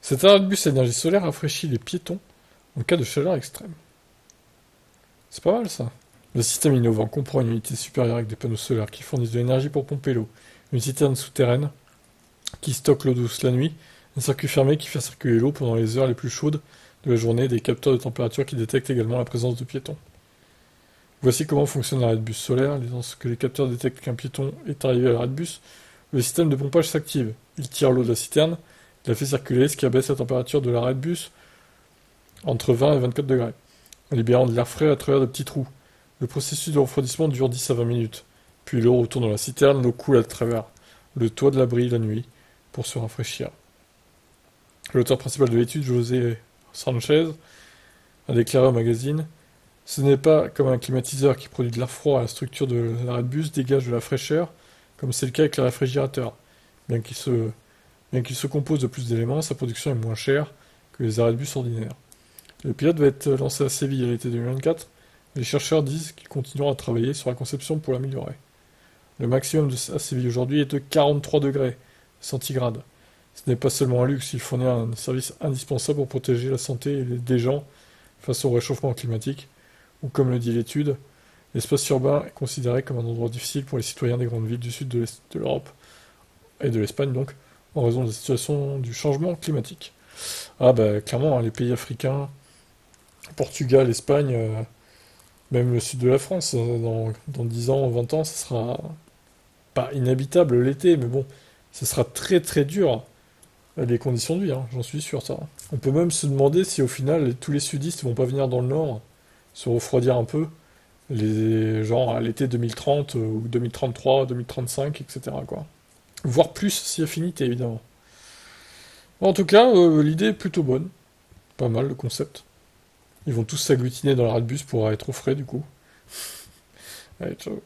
Cet arrêt de bus à énergie solaire rafraîchit les piétons en cas de chaleur extrême. C'est pas mal ça. Le système innovant comprend une unité supérieure avec des panneaux solaires qui fournissent de l'énergie pour pomper l'eau, une citerne souterraine qui stocke l'eau douce la nuit, un circuit fermé qui fait circuler l'eau pendant les heures les plus chaudes de la journée, et des capteurs de température qui détectent également la présence de piétons. Voici comment fonctionne l'arrêt de bus solaire. Lorsque les capteurs détectent qu'un piéton est arrivé à l'arrêt de bus, le système de pompage s'active. Il tire l'eau de la citerne, il la fait circuler, ce qui abaisse la température de l'arrêt de bus entre 20 et 24 degrés, en libérant de l'air frais à travers de petits trous. Le processus de refroidissement dure 10 à 20 minutes. Puis l'eau retourne dans la citerne, l'eau coule à travers le toit de l'abri la nuit pour se rafraîchir. L'auteur principal de l'étude, José Sanchez, a déclaré au magazine: ce n'est pas comme un climatiseur qui produit de l'air froid, la structure de l'arrêt de bus dégage de la fraîcheur, comme c'est le cas avec les réfrigérateurs. Bien qu'il se, bien qu'il se compose de plus d'éléments, sa production est moins chère que les arrêts de bus ordinaires. Le pilote va être lancé à Séville à l'été 2024. Les chercheurs disent qu'ils continueront à travailler sur la conception pour l'améliorer. Le maximum à Séville aujourd'hui est de 43 degrés centigrades. Ce n'est pas seulement un luxe, il fournit un service indispensable pour protéger la santé des gens face au réchauffement climatique, ou comme le dit l'étude, l'espace urbain est considéré comme un endroit difficile pour les citoyens des grandes villes du sud de l'Europe, et de l'Espagne donc, en raison de la situation du changement climatique. Ah bah clairement, hein, les pays africains, Portugal, Espagne, même le sud de la France, dans 10 ans, 20 ans, ça sera pas inhabitable l'été, mais bon, ça sera très très dur, les conditions de vie, hein, j'en suis sûr ça. On peut même se demander si au final tous les sudistes vont pas venir dans le nord, se refroidir un peu, genre à l'été 2030 ou 2033, 2035, etc. quoi. Voire plus si affinité évidemment. Bon, en tout cas, l'idée est plutôt bonne, pas mal le concept. Ils vont tous s'agglutiner dans la bus pour être au frais du coup. Allez, ciao.